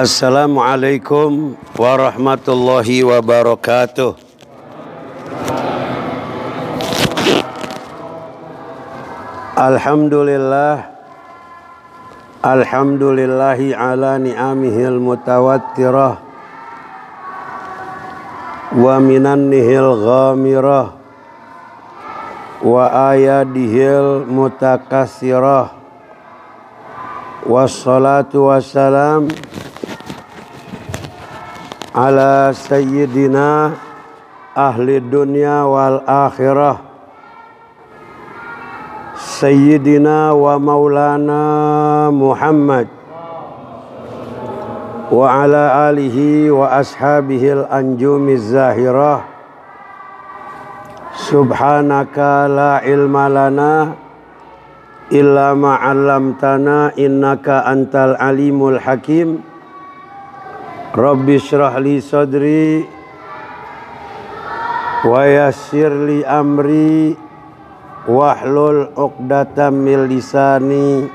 Assalamualaikum warahmatullahi wabarakatuh. Alhamdulillahi ala ni'amihil mutawattirah wa minannihil ghamirah wa ayadihil mutakassirah wassalatu wassalam ala sayyidina ahli dunya wal akhirah sayyidina wa maulana Muhammad wa ala alihi wa ashabihil anjumiz zahirah. Subhanaka la ilma lana illa ma 'allamtana innaka antal alimul hakim. Rabbi shrah li sadri wa yassir li amri wahlul 'uqdatam min lisani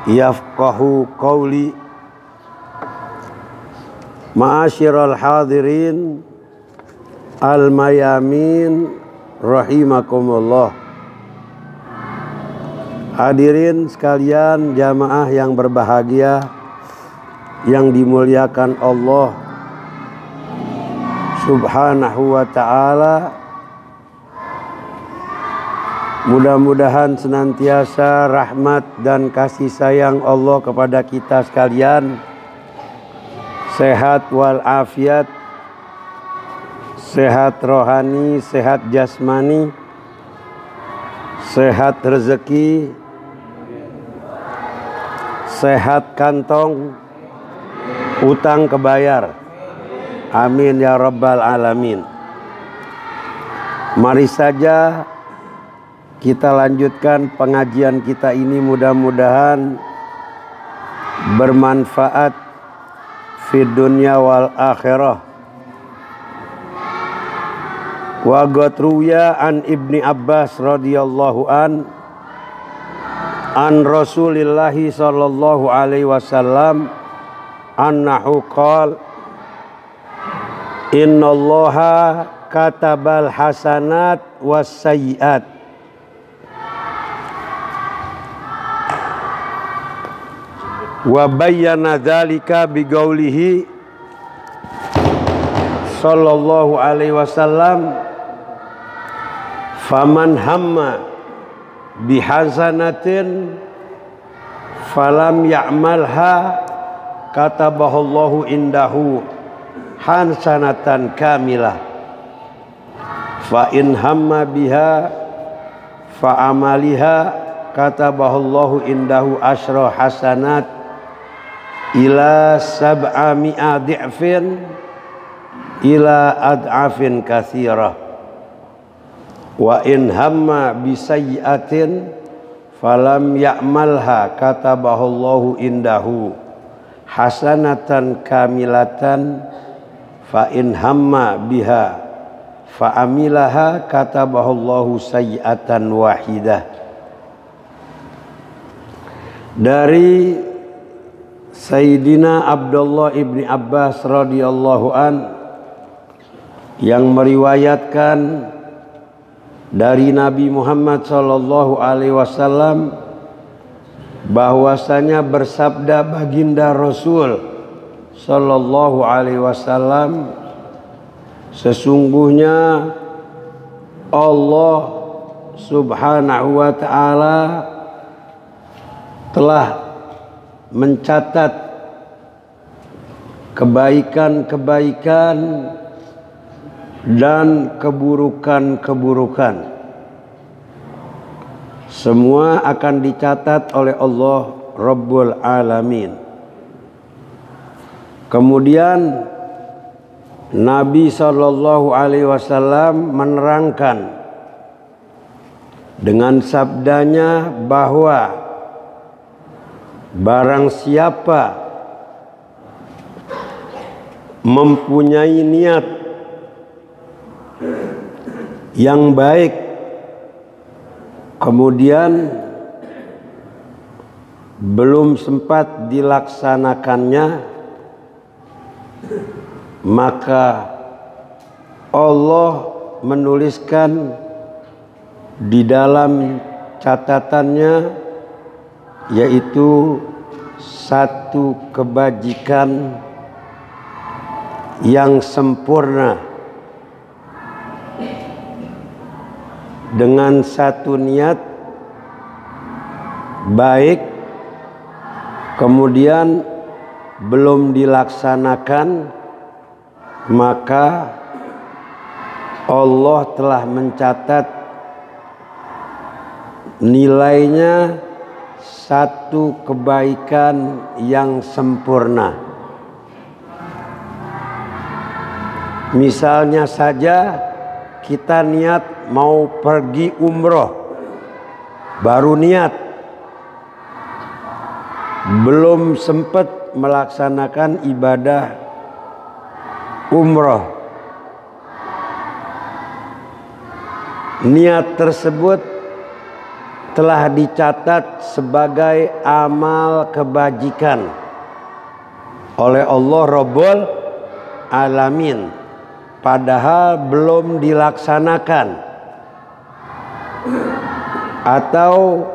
yafqahu qawli. Ma'asyiral hadirin al mayamin rahimakumullah. Hadirin sekalian jamaah yang berbahagia, yang dimuliakan Allah Subhanahu wa ta'ala. Mudah-mudahan senantiasa rahmat dan kasih sayang Allah kepada kita sekalian, sehat walafiat, sehat rohani, sehat jasmani, sehat rezeki, sehat kantong, utang kebayar. Amin ya rabbal alamin. Mari saja kita lanjutkan pengajian kita ini, mudah-mudahan bermanfaat fid dunya wal akhirah. Wa qadruya an Ibni Abbas radhiyallahu an Rasulillahi sallallahu alaihi wasallam annahu qala innallaha katabal hasanat was sayyiat wa bayyana dzalika biqaulihi sallallahu alaihi wasallam faman hamma bihasanatin falam ya'malha katabahallahu indahu hasanatan kamilah fa in hamma biha fa amaliha katabahallahu indahu asyra hasanat ila sab'a mi'a di'fin ila ad'afin katsirah wa in hamma bisayyi'atin falam ya'malha katabahallahu indahu hasanatan kamilatan fa in hamma biha fa amilaha katabahallahu sayyi'atan wahidah. Dari Sayyidina Abdullah ibni Abbas radhiyallahu an yang meriwayatkan dari Nabi Muhammad sallallahu alaihi wasallam bahwasanya bersabda baginda Rasul sallallahu alaihi wasallam, sesungguhnya Allah Subhanahu wa ta'ala telah mencatat kebaikan-kebaikan dan keburukan-keburukan. Semua akan dicatat oleh Allah Rabbul Alamin. Kemudian Nabi SAW menerangkan dengan sabdanya bahwa barang siapa mempunyai niat yang baik kemudian belum sempat dilaksanakannya, maka Allah menuliskan di dalam catatannya, yaitu satu kebajikan yang sempurna dengan satu niat baik kemudian belum dilaksanakan, maka Allah telah mencatat nilainya satu kebaikan yang sempurna. Misalnya saja kita niat mau pergi umroh, baru niat, belum sempat melaksanakan ibadah umroh. Niat tersebut telah dicatat sebagai amal kebajikan oleh Allah Rabbul Alamin, padahal belum dilaksanakan. Atau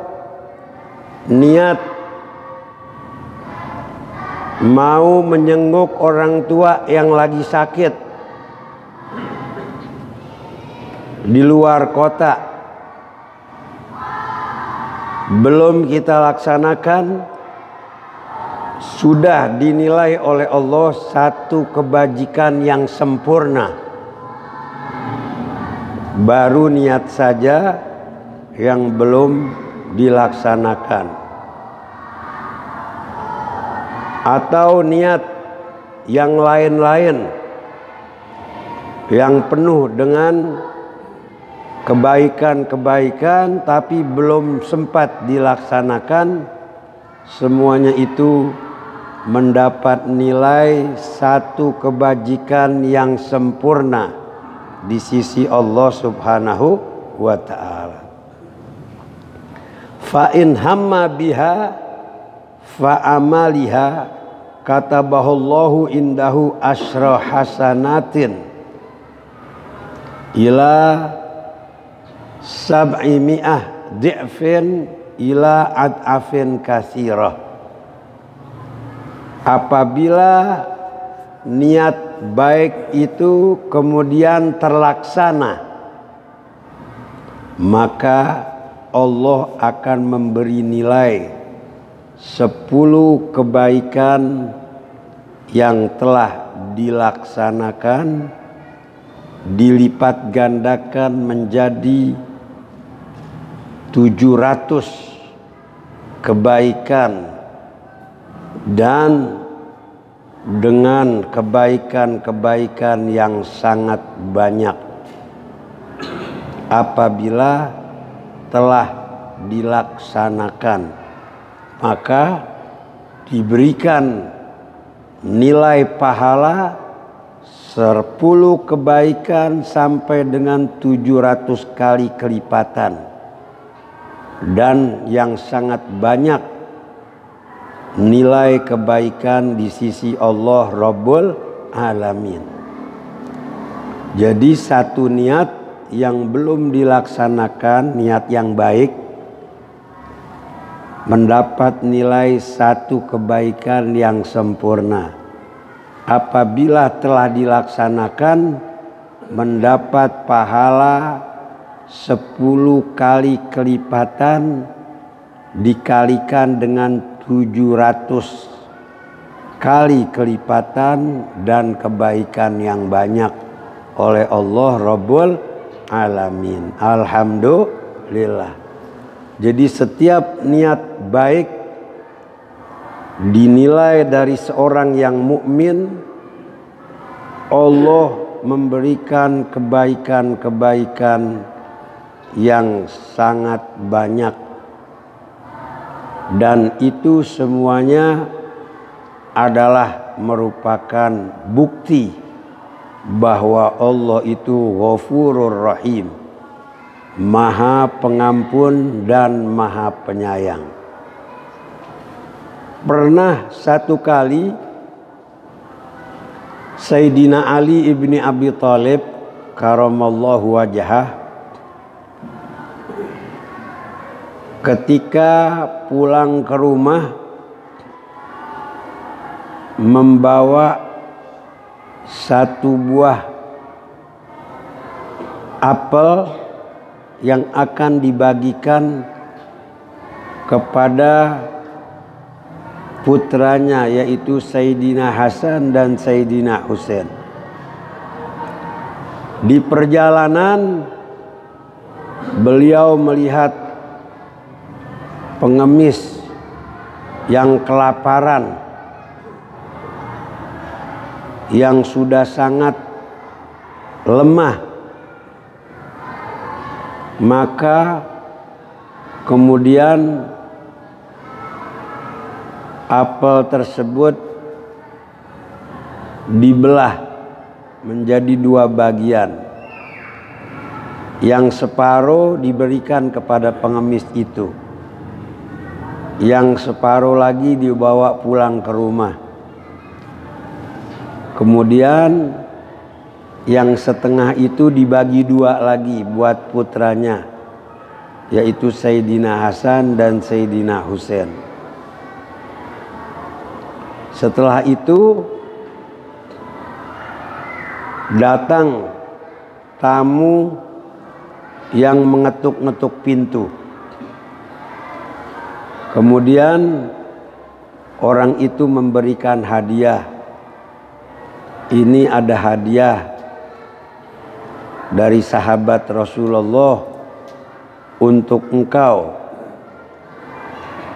niat mau menjenguk orang tua yang lagi sakit di luar kota, belum kita laksanakan, sudah dinilai oleh Allah satu kebajikan yang sempurna. Baru niat saja yang belum dilaksanakan. Atau niat yang lain-lain yang penuh dengan kebaikan-kebaikan tapi belum sempat dilaksanakan, semuanya itu mendapat nilai satu kebajikan yang sempurna di sisi Allah Subhanahu wa ta'ala. Fa in hamma biha fa amaliha katabahallahu indahu asyra hasanatin ila sab'imi'ah di'fin ila ad'afin katsirah. Apabila niat baik itu kemudian terlaksana, maka Allah akan memberi nilai 10 kebaikan yang telah dilaksanakan dilipat gandakan menjadi 700 kebaikan, dan dengan kebaikan-kebaikan yang sangat banyak apabila telah dilaksanakan, maka diberikan nilai pahala 10 kebaikan sampai dengan 700 kali kelipatan, dan yang sangat banyak nilai kebaikan di sisi Allah Rabbul Alamin. Jadi satu niat yang belum dilaksanakan, niat yang baik, mendapat nilai satu kebaikan yang sempurna. Apabila telah dilaksanakan, mendapat pahala 10 kali kelipatan dikalikan dengan 700 kali kelipatan dan kebaikan yang banyak oleh Allah Rabbul Alamin. Alhamdulillah. Jadi setiap niat baik dinilai dari seorang yang mukmin, Allah memberikan kebaikan-kebaikan yang sangat banyak, dan itu semuanya adalah merupakan bukti bahwa Allah itu Ghafurur Rahim, Maha Pengampun dan Maha Penyayang. Pernah satu kali Sayyidina Ali ibni Abi Thalib karamallahu wajhah ketika pulang ke rumah membawa satu buah apel yang akan dibagikan kepada putranya, yaitu Sayyidina Hasan dan Sayyidina Husain. Di perjalanan beliau melihat pengemis yang kelaparan, yang sudah sangat lemah, maka kemudian apel tersebut dibelah menjadi dua bagian. Yang separuh diberikan kepada pengemis itu, yang separuh lagi dibawa pulang ke rumah. Kemudian yang setengah itu dibagi dua lagi buat putranya, yaitu Sayyidina Hasan dan Sayyidina Husain. Setelah itu datang tamu yang mengetuk-ngetuk pintu. Kemudian orang itu memberikan hadiah. Ini ada hadiah dari sahabat Rasulullah untuk engkau,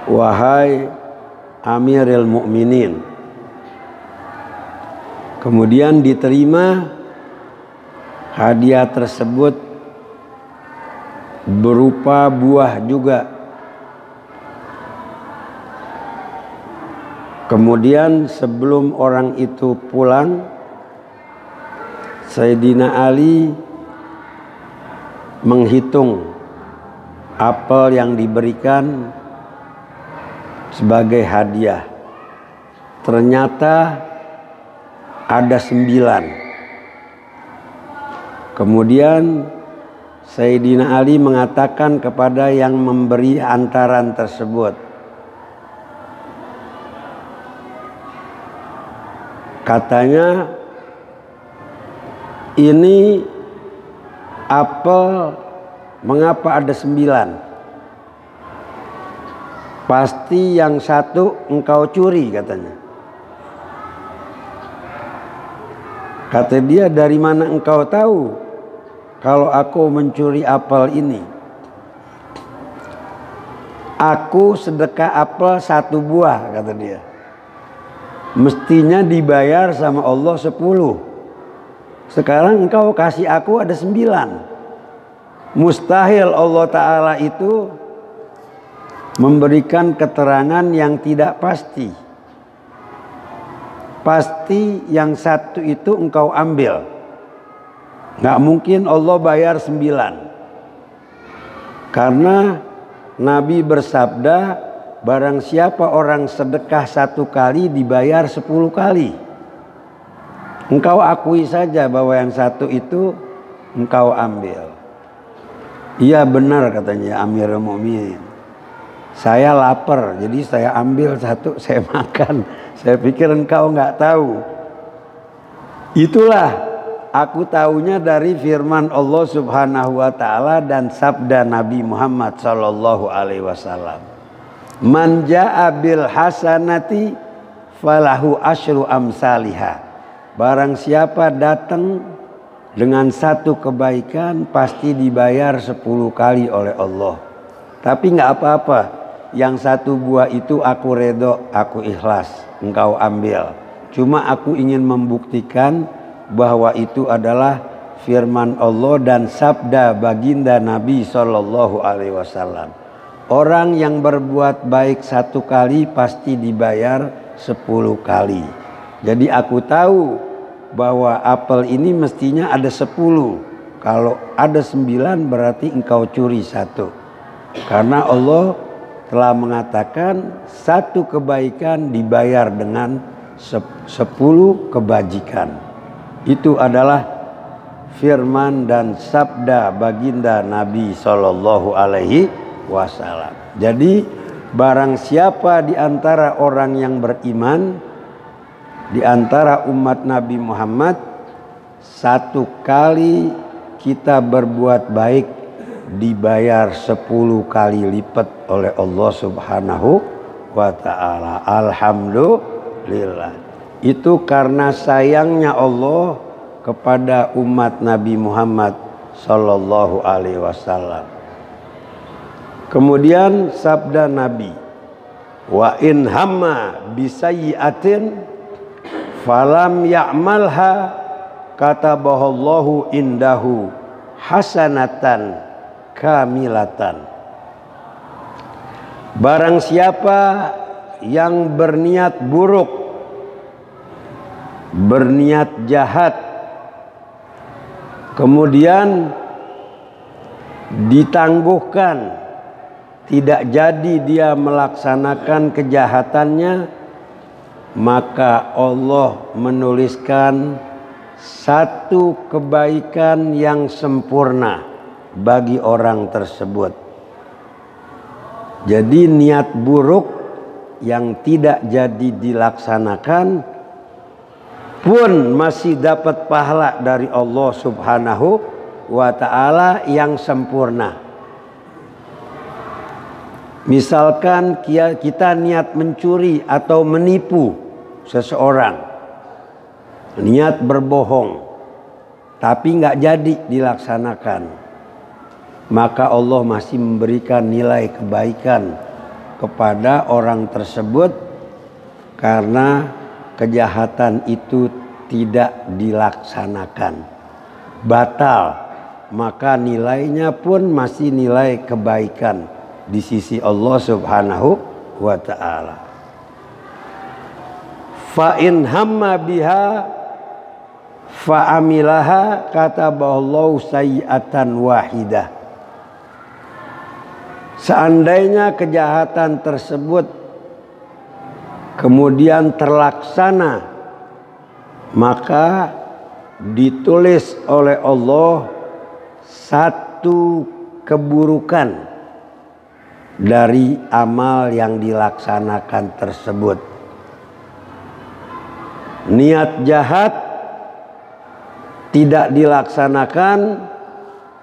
wahai Amirul Mukminin. Kemudian diterima hadiah tersebut berupa buah juga. Kemudian sebelum orang itu pulang, Sayyidina Ali menghitung apel yang diberikan sebagai hadiah. Ternyata ada 9. Kemudian Sayyidina Ali mengatakan kepada yang memberi hantaran tersebut, katanya, ini apel mengapa ada 9? Pasti yang satu engkau curi, katanya. Kata dia, dari mana engkau tahu kalau aku mencuri apel ini? Aku sedekah apel 1 buah, kata dia. Mestinya dibayar sama Allah 10. Sekarang engkau kasih aku ada 9. Mustahil Allah Ta'ala itu memberikan keterangan yang tidak pasti. Pasti yang satu itu engkau ambil. Nggak mungkin Allah bayar 9. Karena Nabi bersabda, barang siapa orang sedekah 1 kali dibayar 10 kali. Engkau akui saja bahwa yang satu itu engkau ambil. Iya benar, katanya Amirul Mukminin. Saya lapar, jadi saya ambil 1, saya makan. Saya pikir engkau nggak tahu. Itulah aku tahunya dari firman Allah Subhanahu wa Ta'ala dan sabda Nabi Muhammad sallallahu alaihi wasallam. Man jaa bil hasanati falahu asyru amsalihah. Barang siapa datang dengan satu kebaikan pasti dibayar 10 kali oleh Allah. Tapi nggak apa-apa, yang satu buah itu aku redho, aku ikhlas, engkau ambil. Cuma aku ingin membuktikan bahwa itu adalah firman Allah dan sabda baginda Nabi SAW. Orang yang berbuat baik satu kali pasti dibayar 10 kali. Jadi aku tahu bahwa apel ini mestinya ada 10. Kalau ada 9 berarti engkau curi 1. Karena Allah telah mengatakan satu kebaikan dibayar dengan 10 kebajikan. Itu adalah firman dan sabda baginda Nabi SAW. Jadi barang siapa di antara orang yang beriman, di antara umat Nabi Muhammad, satu kali kita berbuat baik dibayar 10 kali lipat oleh Allah Subhanahu wa ta'ala. Alhamdulillah. Itu karena sayangnya Allah kepada umat Nabi Muhammad sallallahu alaihi wasallam. Kemudian sabda Nabi, wa in hamma bisayyi'atin falam ya'malha katabahallahu indahu hasanatan kamilatan. Barang siapa yang berniat buruk, berniat jahat, kemudian ditangguhkan, tidak jadi dia melaksanakan kejahatannya, maka Allah menuliskan satu kebaikan yang sempurna bagi orang tersebut. Jadi niat buruk yang tidak jadi dilaksanakan pun masih dapat pahala dari Allah Subhanahu wa ta'ala yang sempurna. Misalkan kita niat mencuri atau menipu seseorang, niat berbohong, tapi nggak jadi dilaksanakan, maka Allah masih memberikan nilai kebaikan kepada orang tersebut karena kejahatan itu tidak dilaksanakan, batal, maka nilainya pun masih nilai kebaikan di sisi Allah Subhanahu wa ta'ala. Fa in hamma biha fa amilaha kataballahu sayyi'atan wahidah. Seandainya kejahatan tersebut kemudian terlaksana, maka ditulis oleh Allah satu keburukan dari amal yang dilaksanakan tersebut. Niat jahat tidak dilaksanakan,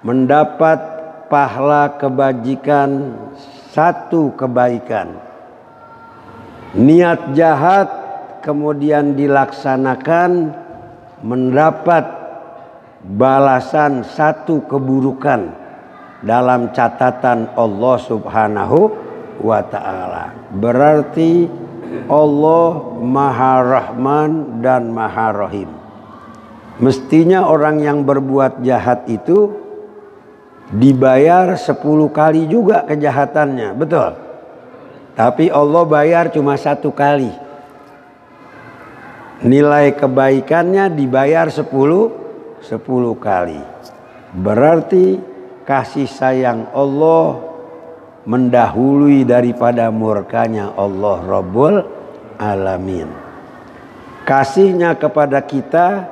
mendapat pahala kebajikan satu kebaikan. Niat jahat kemudian dilaksanakan, mendapat balasan satu keburukan dalam catatan Allah Subhanahu wa ta'ala. Berarti Allah Maha Rahman dan Maha Rahim. Mestinya orang yang berbuat jahat itu dibayar 10 kali juga kejahatannya, betul? Tapi Allah bayar cuma 1 kali. Nilai kebaikannya dibayar 10 kali. Berarti kasih sayang Allah mendahului daripada murkanya Allah Rabbul Alamin. Kasihnya kepada kita,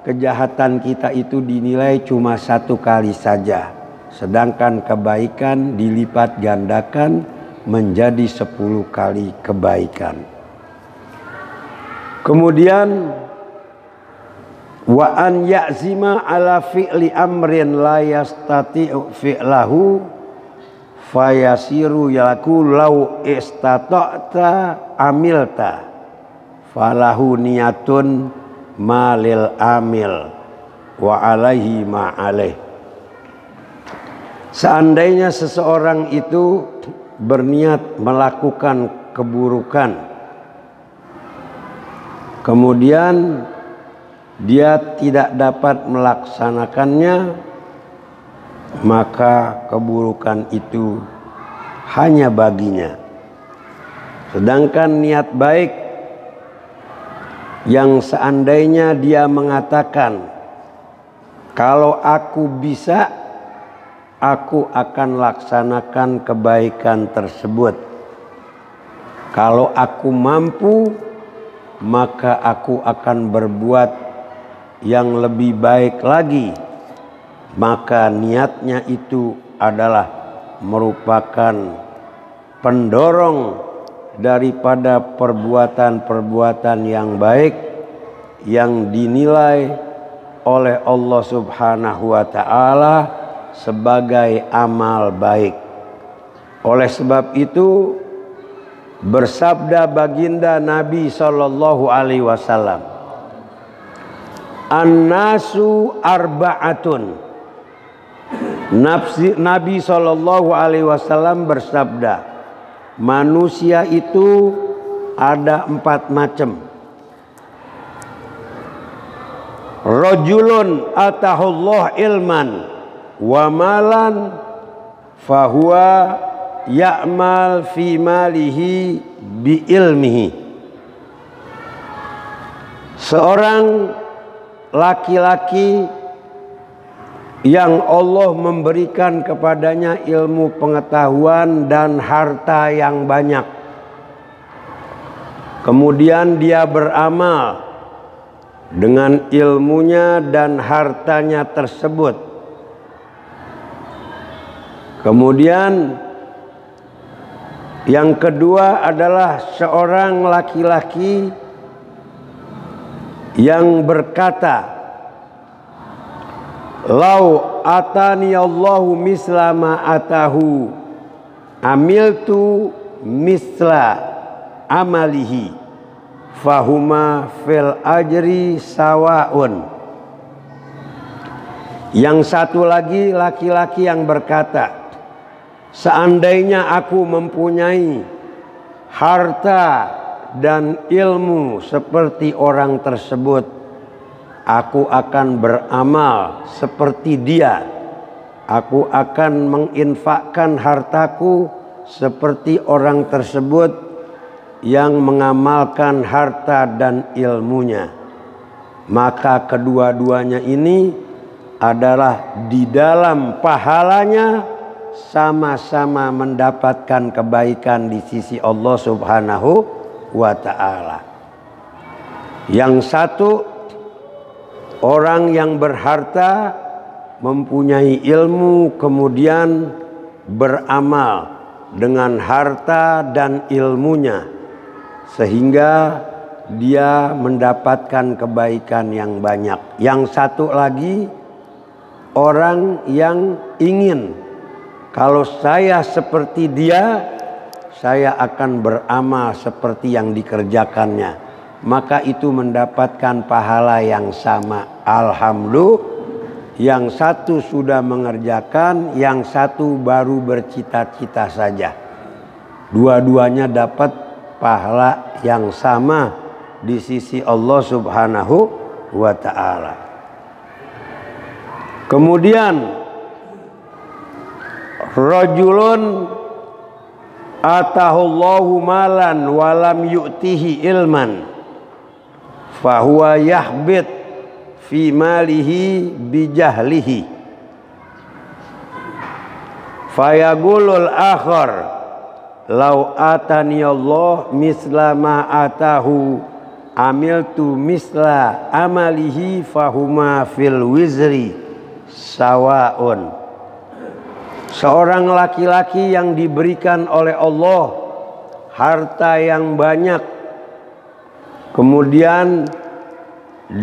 kejahatan kita itu dinilai cuma 1 kali saja. Sedangkan kebaikan dilipat gandakan menjadi 10 kali kebaikan. Kemudian wa an ya'zima ala fi'li amrin la yastati'u fi'lahu fayasiru yalaku law istata'ta amilta falahu niyatun malil amil wa alaihi ma alaih. Seandainya seseorang itu berniat melakukan keburukan, kemudian dia tidak dapat melaksanakannya, maka keburukan itu hanya baginya. Sedangkan niat baik yang seandainya dia mengatakan, kalau aku bisa, aku akan laksanakan kebaikan tersebut. Kalau aku mampu, maka aku akan berbuat yang lebih baik lagi. Maka niatnya itu adalah merupakan pendorong daripada perbuatan-perbuatan yang baik yang dinilai oleh Allah Subhanahu wa ta'ala sebagai amal baik. Oleh sebab itu bersabda baginda Nabi sallallahu alaihi wasallam, "An-nasu arba'atun." Nabi sallallahu alaihi wasallam bersabda, manusia itu ada 4 macam. Rajulun atahullah ilman wa malan fahuwa ya'mal fi malihi bi ilmihi. Seorang laki-laki yang Allah memberikan kepadanya ilmu pengetahuan dan harta yang banyak, kemudian dia beramal dengan ilmunya dan hartanya tersebut. Kemudian yang kedua adalah seorang laki-laki yang berkata, "Lau atani Allahu misla ma atahu amiltu misla amalihi fahuma fil ajri sawaun." Yang satu lagi laki-laki yang berkata, seandainya aku mempunyai harta dan ilmu seperti orang tersebut, aku akan beramal seperti dia. Aku akan menginfakkan hartaku seperti orang tersebut yang mengamalkan harta dan ilmunya. Maka kedua-duanya ini adalah di dalam pahalanya sama-sama mendapatkan kebaikan di sisi Allah Subhanahu wa ta'ala. Yang satu, orang yang berharta mempunyai ilmu kemudian beramal dengan harta dan ilmunya sehingga dia mendapatkan kebaikan yang banyak. Yang satu lagi, orang yang ingin, kalau saya seperti dia, saya akan beramal seperti yang dikerjakannya. Maka itu mendapatkan pahala yang sama. Alhamdulillah, yang satu sudah mengerjakan, yang satu baru bercita-cita saja. Dua-duanya dapat pahala yang sama di sisi Allah Subhanahu wa ta'ala. Kemudian rajulun atahullahu malan walam yu'tihi ilman fahuwa yahbit fi malihi bijahlihi fayaqulul akhar lau atani Allah misla ma atahu amiltu misla amalihi fahuma fil wizri sawaun. Seorang laki-laki yang diberikan oleh Allah harta yang banyak, kemudian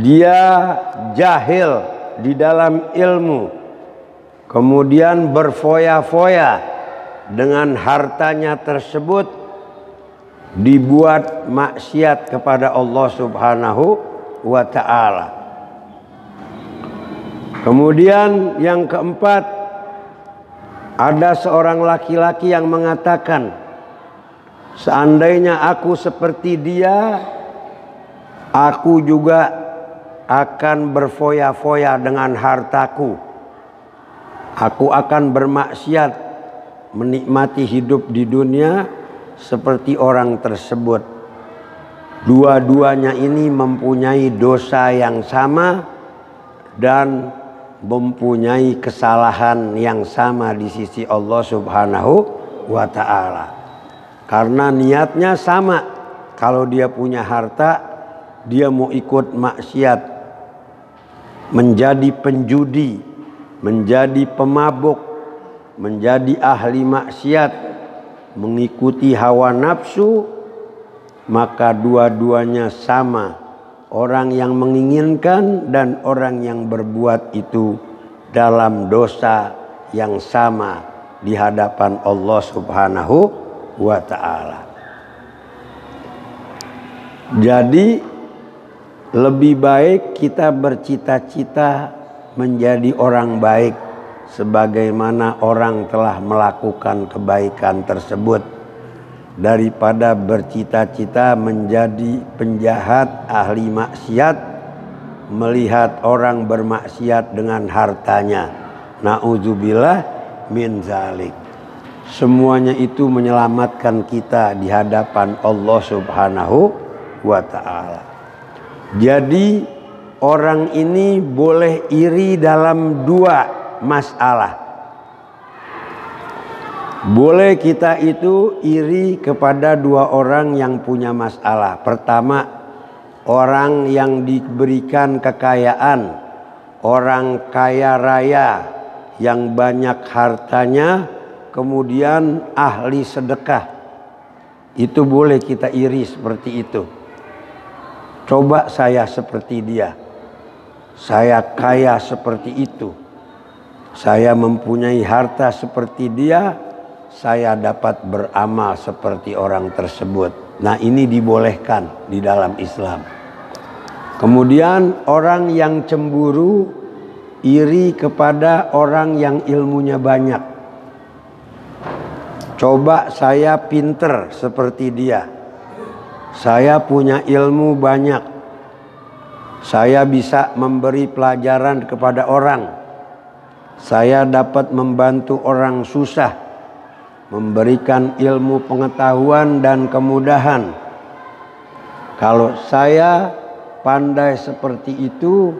dia jahil di dalam ilmu, kemudian berfoya-foya dengan hartanya tersebut, dibuat maksiat kepada Allah Subhanahu wa ta'ala. Kemudian yang keempat, ada seorang laki-laki yang mengatakan, seandainya aku seperti dia, aku juga akan berfoya-foya dengan hartaku. Aku akan bermaksiat, menikmati hidup di dunia seperti orang tersebut. Dua-duanya ini mempunyai dosa yang sama dan mempunyai kesalahan yang sama di sisi Allah Subhanahu wa ta'ala. Karena niatnya sama. Kalau dia punya harta, dia mau ikut maksiat, menjadi penjudi, menjadi pemabuk, menjadi ahli maksiat, mengikuti hawa nafsu, maka dua-duanya sama. Orang yang menginginkan dan orang yang berbuat itu dalam dosa yang sama di hadapan Allah Subhanahu wa ta'ala. Jadi lebih baik kita bercita-cita menjadi orang baik sebagaimana orang telah melakukan kebaikan tersebut, daripada bercita-cita menjadi penjahat ahli maksiat, melihat orang bermaksiat dengan hartanya. Na'udzubillah min zalik. Semuanya itu menyelamatkan kita di hadapan Allah Subhanahu wa ta'ala. Jadi orang ini boleh iri dalam dua masalah. Boleh kita itu iri kepada dua orang yang punya masalah. Pertama, orang yang diberikan kekayaan, orang kaya raya yang banyak hartanya, kemudian ahli sedekah. Itu boleh kita iri seperti itu. Coba saya seperti dia. Saya kaya seperti itu. Saya mempunyai harta seperti dia. Saya dapat beramal seperti orang tersebut. Nah, ini dibolehkan di dalam Islam. Kemudian orang yang cemburu, iri kepada orang yang ilmunya banyak. Coba saya pinter seperti dia. Saya punya ilmu banyak. Saya bisa memberi pelajaran kepada orang. Saya dapat membantu orang susah, memberikan ilmu pengetahuan dan kemudahan. Kalau saya pandai seperti itu,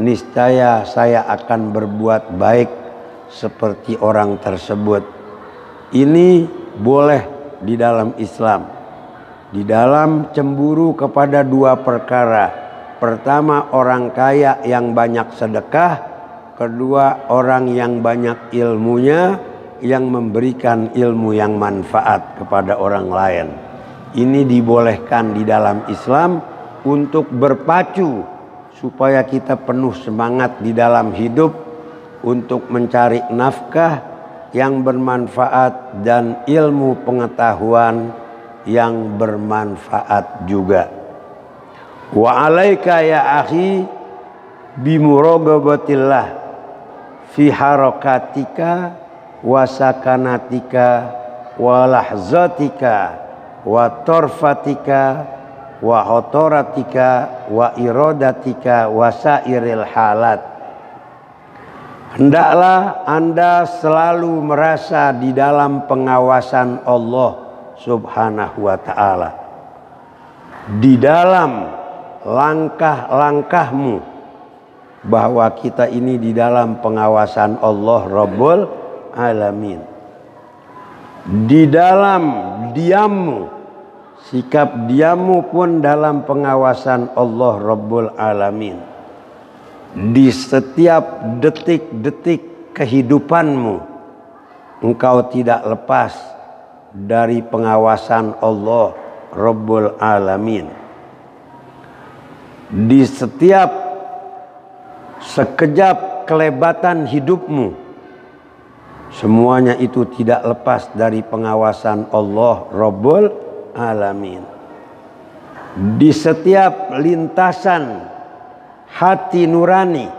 niscaya saya akan berbuat baik seperti orang tersebut. Ini boleh di dalam Islam. Di dalam cemburu kepada dua perkara. Pertama, orang kaya yang banyak sedekah. Kedua, orang yang banyak ilmunya, yang memberikan ilmu yang manfaat kepada orang lain. Ini dibolehkan di dalam Islam untuk berpacu supaya kita penuh semangat di dalam hidup untuk mencari nafkah yang bermanfaat dan ilmu pengetahuan yang bermanfaat juga. Wa alaika ya akhi bimuraqabatillah fi harakatika wa sakanatika wa lahzatika wa torfatika wa hotoratika wa iradatika wa sairil halat. Hendaklah Anda selalu merasa di dalam pengawasan Allah Subhanahu wa ta'ala, di dalam langkah-langkahmu, bahwa kita ini di dalam pengawasan Allah Rabbul Alamin. Di dalam diammu, sikap diammu pun dalam pengawasan Allah Rabbul Alamin. Di setiap detik-detik kehidupanmu, engkau tidak lepas dari pengawasan Allah Rabbul Alamin. Di setiap sekejap kelebatan hidupmu, semuanya itu tidak lepas dari pengawasan Allah Rabbul alamin. Di setiap lintasan hati nurani,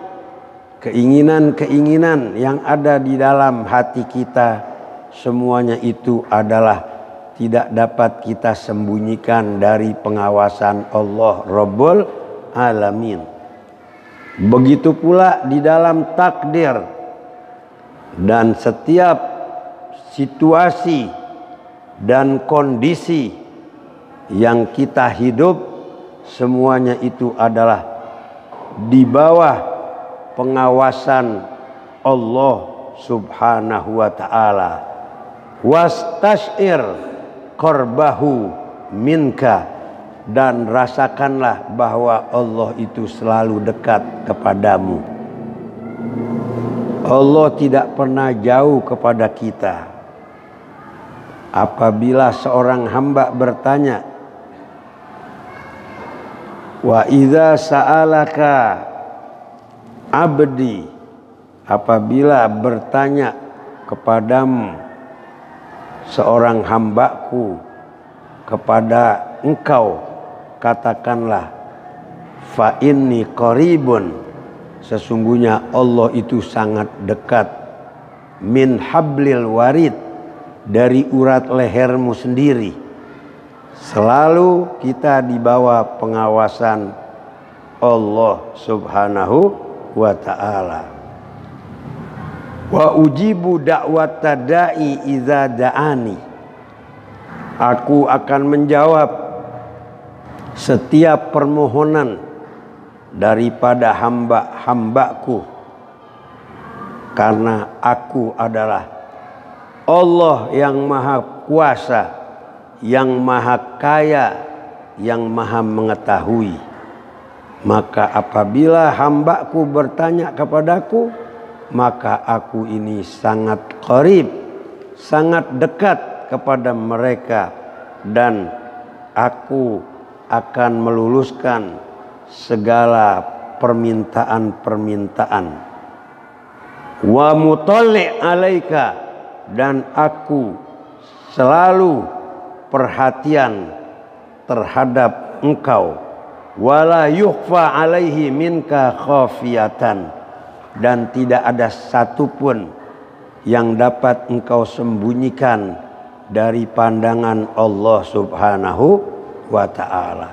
keinginan-keinginan yang ada di dalam hati kita, semuanya itu adalah tidak dapat kita sembunyikan dari pengawasan Allah Rabbul Alamin. Begitu pula di dalam takdir, dan setiap situasi dan kondisi yang kita hidup, semuanya itu adalah di bawah pengawasan Allah Subhanahu wa ta'ala. Wastashir qarbahu minka, dan rasakanlah bahwa Allah itu selalu dekat kepadamu. Allah tidak pernah jauh kepada kita. Apabila seorang hamba bertanya, wa idza sa'alaka abdi, apabila bertanya kepadamu seorang hambaku, kepada engkau katakanlah, fa inni qaribun, sesungguhnya Allah itu sangat dekat, min hablil warid, dari urat lehermu sendiri. Selalu kita di bawah pengawasan Allah Subhanahu wa ta'ala. Wa ujibu da'wata da'i idza da'ani, aku akan menjawab setiap permohonan daripada hamba-hambaku, karena aku adalah Allah yang maha kuasa, yang maha kaya, yang maha mengetahui. Maka apabila hambaku bertanya kepadaku, maka aku ini sangat qarib, sangat dekat kepada mereka, dan aku akan meluluskan segala permintaan-permintaan. Wa mutalli alaika, dan aku selalu perhatian terhadap engkau. Wala yukhfa alaihi minka khafiyatan, dan tidak ada satupun yang dapat engkau sembunyikan dari pandangan Allah Subhanahu wa ta'ala.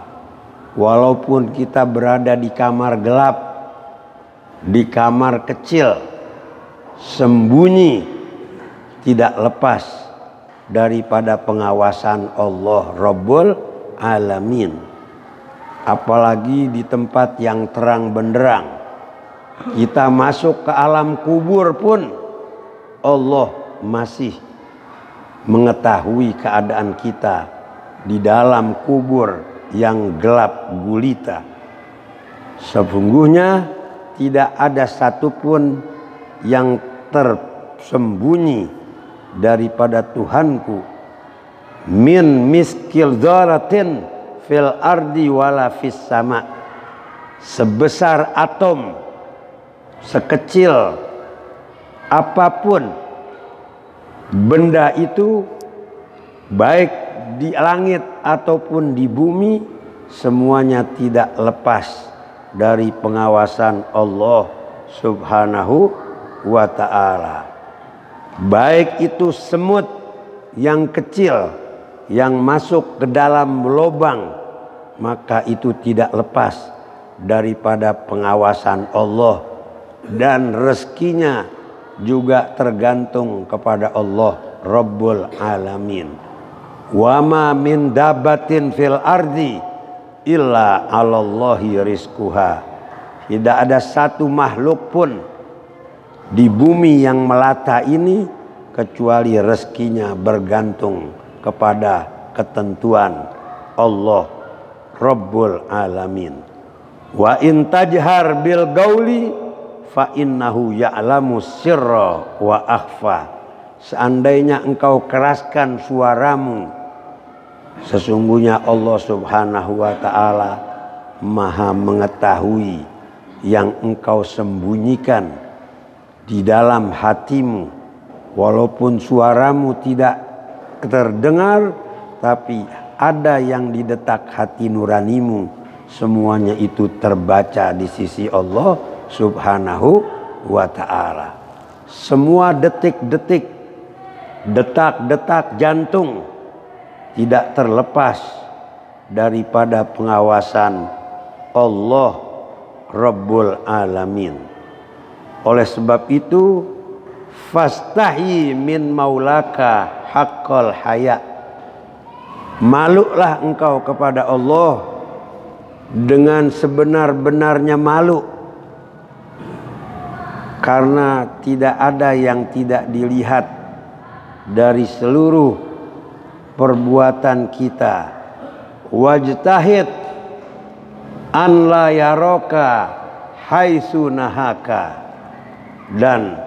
Walaupun kita berada di kamar gelap, di kamar kecil, sembunyi, tidak lepas daripada pengawasan Allah Rabbul Alamin. Apalagi di tempat yang terang benderang, kita masuk ke alam kubur pun Allah masih mengetahui keadaan kita di dalam kubur yang gelap gulita. Sesungguhnya tidak ada satupun yang tersembunyi daripada Tuhanku, min miskil dzaratin fil ardi wala fis sama, sebesar atom, sekecil apapun benda itu, baik di langit ataupun di bumi, semuanya tidak lepas dari pengawasan Allah Subhanahu wa ta'ala. Baik itu semut yang kecil yang masuk ke dalam lubang, maka itu tidak lepas daripada pengawasan Allah, dan rezekinya juga tergantung kepada Allah Rabbul Alamin. Wa ma min dabbatin fil ardi illa 'alallahi rizquha, tidak ada satu makhluk pun di bumi yang melata ini kecuali rezekinya bergantung kepada ketentuan Allah Rabbul Alamin. Wa in tajhar bil gauli fa innahu ya'lamu sirra wa akhfa, seandainya engkau keraskan suaramu, sesungguhnya Allah Subhanahu wa ta'ala maha mengetahui yang engkau sembunyikan di dalam hatimu. Walaupun suaramu tidak terdengar, tapi ada yang di detak hati nuranimu, semuanya itu terbaca di sisi Allah Subhanahu wa ta'ala. Semua detik-detik, detak-detak jantung tidak terlepas daripada pengawasan Allah Rabbul Alamin. Oleh sebab itu, fastahi min maulaka haqqal haya. Malulah engkau kepada Allah dengan sebenar-benarnya malu. Karena tidak ada yang tidak dilihat dari seluruh perbuatan kita. Wajtahid an la yaraka haitsu nahaka. Dan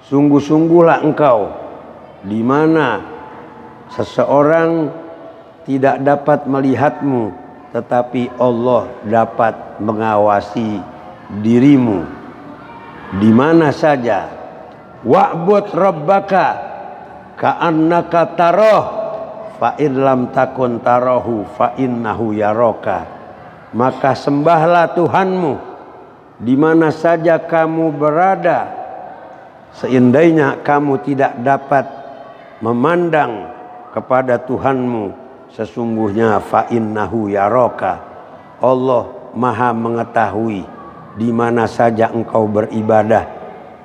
sungguh-sungguhlah engkau di mana seseorang tidak dapat melihatmu, tetapi Allah dapat mengawasi dirimu di mana saja. Wa'bud rabbaka ka'annaka tarah fa in lam takun tarahu fa innahu yaraka. Maka sembahlah Tuhanmu di mana saja kamu berada, seandainya kamu tidak dapat memandang kepada Tuhanmu, sesungguhnya fa innahu yaraka. Allah Maha mengetahui di mana saja engkau beribadah,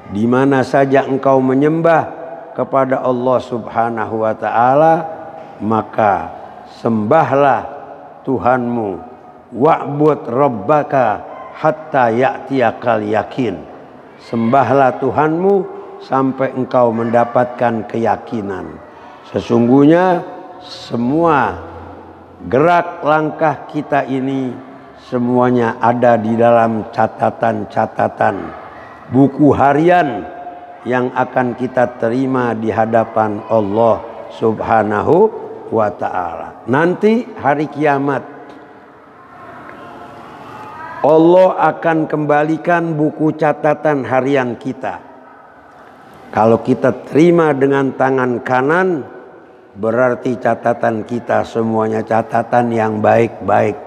di mana saja engkau menyembah kepada Allah Subhanahu wa ta'ala. Maka sembahlah Tuhanmu. Wa'bud rabbaka hatta ya'tiyakal yakin. Sembahlah Tuhanmu sampai engkau mendapatkan keyakinan. Sesungguhnya semua gerak langkah kita ini semuanya ada di dalam catatan-catatan buku harian yang akan kita terima di hadapan Allah Subhanahu wa ta'ala. Nanti hari kiamat Allah akan kembalikan buku catatan harian kita. Kalau kita terima dengan tangan kanan, berarti catatan kita semuanya catatan yang baik-baik.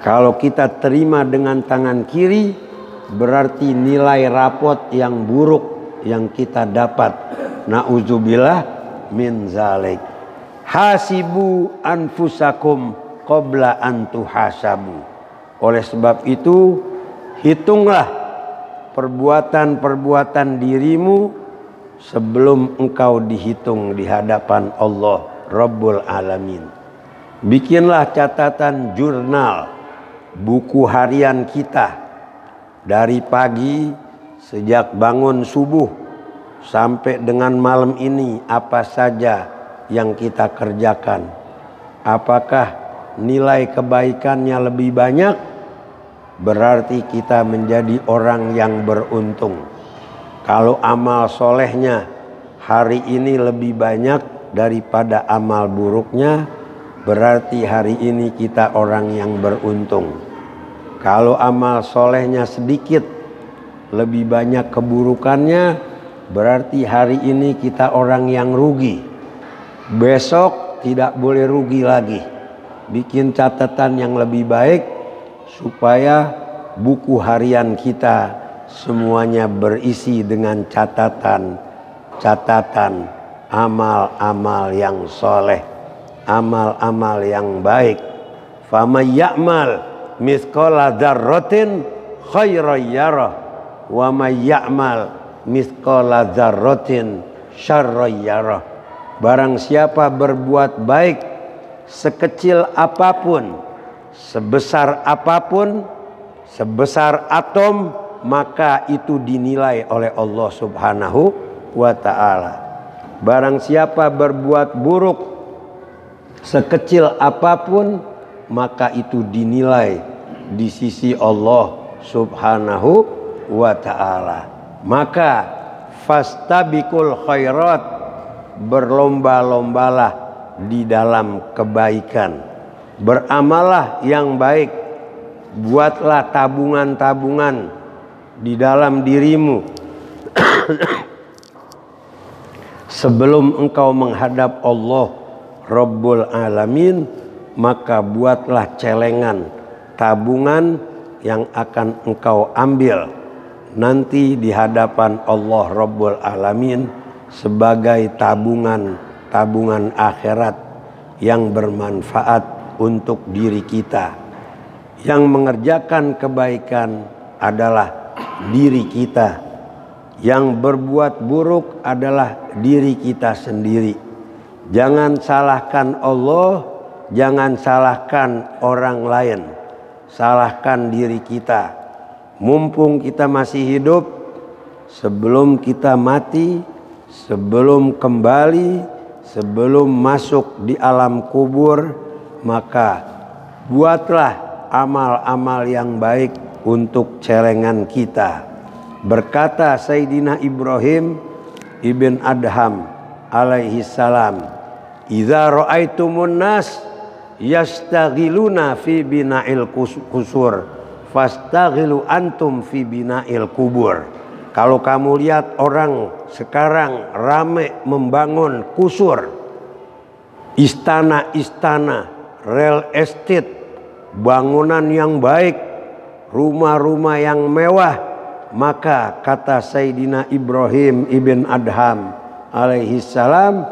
Kalau kita terima dengan tangan kiri, berarti nilai rapot yang buruk yang kita dapat. Na'udzubillah min zalik. Hasibu anfusakum qabla an tuhasabu. Oleh sebab itu, hitunglah perbuatan-perbuatan dirimu sebelum engkau dihitung di hadapan Allah Rabbul Alamin. Bikinlah catatan jurnal, buku harian kita dari pagi sejak bangun subuh sampai dengan malam ini, apa saja yang kita kerjakan. Apakah nilai kebaikannya lebih banyak? Berarti kita menjadi orang yang beruntung. Kalau amal solehnya hari ini lebih banyak daripada amal buruknya, berarti hari ini kita orang yang beruntung. Kalau amal solehnya sedikit, lebih banyak keburukannya, berarti hari ini kita orang yang rugi. Besok tidak boleh rugi lagi. Bikin catatan yang lebih baik supaya buku harian kita semuanya berisi dengan catatan amal-amal yang soleh, amal-amal yang baik. Faman ya'mal mithqala dzarratin khairan yarah wa may ya'mal mithqala dzarratin syarran yarah. Barang siapa berbuat baik sekecil apapun, sebesar apapun, sebesar atom, maka itu dinilai oleh Allah Subhanahu wa ta'ala. Barang siapa berbuat buruk sekecil apapun, maka itu dinilai di sisi Allah Subhanahu wa ta'ala. Maka fastabiqul khairat, berlomba-lombalah di dalam kebaikan. Beramalah yang baik, buatlah tabungan-tabungan di dalam dirimu sebelum engkau menghadap Allah Rabbul Alamin, maka buatlah celengan, tabungan yang akan engkau ambil nanti di hadapan Allah Rabbul Alamin sebagai tabungan akhirat yang bermanfaat untuk diri kita. Yang mengerjakan kebaikan adalah diri kita, yang berbuat buruk adalah diri kita sendiri. Jangan salahkan Allah, jangan salahkan orang lain, salahkan diri kita. Mumpung kita masih hidup, sebelum kita mati, sebelum kembali, sebelum masuk di alam kubur, maka buatlah amal-amal yang baik untuk celengan kita. Berkata Sayyidina Ibrahim ibn Adham alaihi salam, "Idza ra'aitumun nas yastaghiluna fi bina'il kusur, fastaghilu antum fi bina'il kubur." Kalau kamu lihat orang sekarang rame membangun kusur, istana-istana, real estate, bangunan yang baik, rumah-rumah yang mewah, maka kata Sayyidina Ibrahim ibn Adham alaihi salam,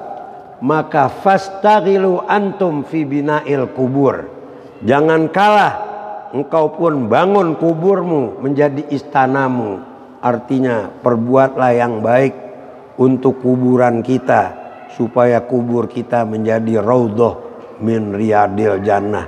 maka fastaghilu antum fi bina'il kubur. Jangan kalah, engkau pun bangun kuburmu menjadi istanamu. Artinya perbuatlah yang baik untuk kuburan kita, supaya kubur kita menjadi raudhah min riyadil jannah.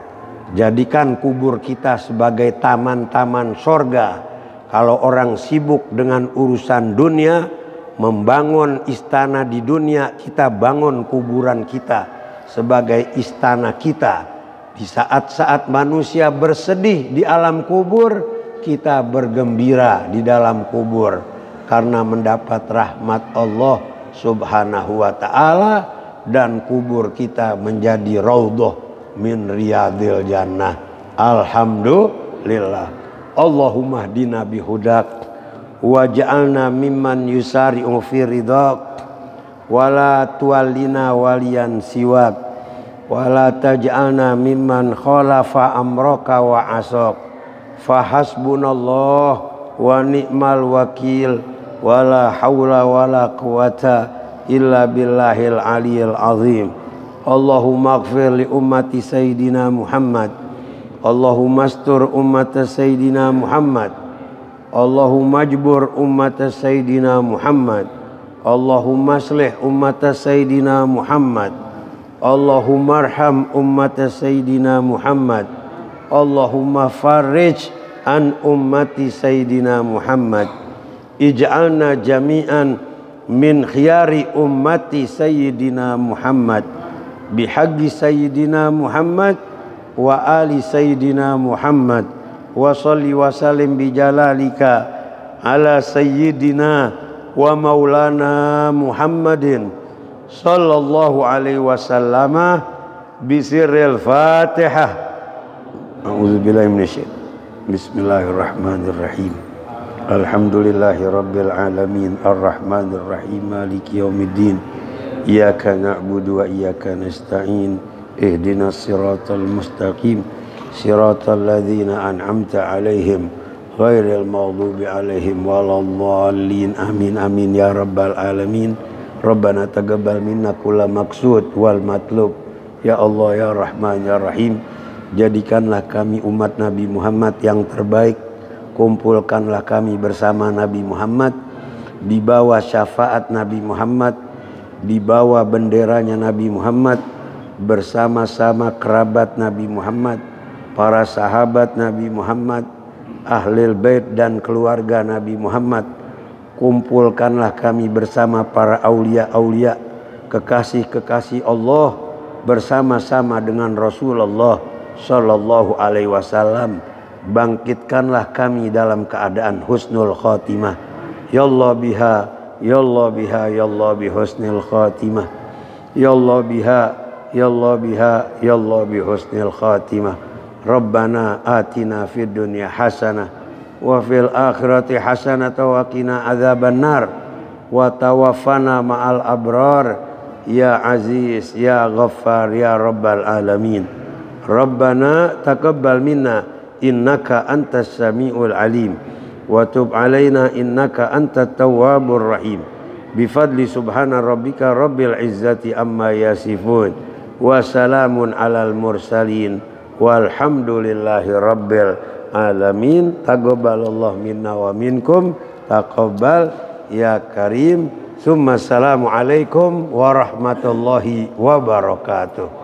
Jadikan kubur kita sebagai taman-taman sorga. Kalau orang sibuk dengan urusan dunia, membangun istana di dunia, kita bangun kuburan kita sebagai istana kita. Di saat-saat manusia bersedih di alam kubur, kita bergembira di dalam kubur karena mendapat rahmat Allah Subhanahu wa ta'ala, dan kubur kita menjadi raudhah min riyadil jannah. Alhamdulillah. Allahumma hdina bihudak waj'alna mimman yusari'u fi ridhak wala tuwallina waliyan siwak wala taj'alna mimman khalafa amraka wa asok. Fahasbunallah wa ni'mal wakil wala hawla wala quwata illa billahil aliyil azim. Allahumma ighfir li ummati Sayyidina Muhammad. Allahumma astur ummata Sayyidina Muhammad. Allahumma ajbur ummata Sayyidina Muhammad. Allahumma aslih ummata Sayyidina Muhammad. Allahumma arham ummata Sayyidina Muhammad. Allahumma farrij an ummati Sayyidina Muhammad. Ij'alna jami'an min khiyari ummati Sayyidina Muhammad. Bihaqi Sayyidina Muhammad wa ali Sayyidina Muhammad wa salli wa sallim bijalalika ala Sayyidina wa maulana Muhammadin sallallahu alaihi wasallama bisirril Fatihah. A'udzubillahi minasyaitonir rajim. Bismillahirrahmanirrahim. Alhamdulillahi rabbil alamin arrahmanir rahim maliki yaumiddin. Iyyaka na'budu wa iyyaka nasta'in. Ihdinas siratal mustaqim. Siratal ladzina an'amta 'alaihim ghairil maghdubi 'alaihim waladdallin. Amin amin ya rabbal alamin. Rabbana taqabbal minna kulla maqsud wal matlub. Ya Allah ya Rahman ya Rahim, jadikanlah kami umat Nabi Muhammad yang terbaik. Kumpulkanlah kami bersama Nabi Muhammad, di bawah syafaat Nabi Muhammad, di bawah benderanya Nabi Muhammad, bersama-sama kerabat Nabi Muhammad, para sahabat Nabi Muhammad, ahlul bait dan keluarga Nabi Muhammad. Kumpulkanlah kami bersama para aulia-aulia, kekasih-kekasih Allah, bersama-sama dengan Rasulullah sallallahu alaihi wasallam. Bangkitkanlah kami dalam keadaan husnul khatimah. Ya Allah biha, ya Allah biha, ya Allah bi husnil khatimah. Ya Allah biha, ya Allah biha, ya Allah bi husnil khatimah. Rabbana atina fid dunya hasanah wa fil akhirati hasanah wa qina adzabannar wa tawaffana ma'al abrar ya aziz ya ghaffar ya rabbal alamin. Rabbana taqabbal minna innaka antas samiul alim wa tub alaina innaka antat tawwabur rahim. Bifadli subhana rabbika rabbil izzati amma yasifun wa salamun alal mursalin walhamdulillahi rabbil alamin. Taqabbalallahu minna wa minkum taqabbal ya karim. Summa assalamu alaikum warahmatullahi wabarakatuh.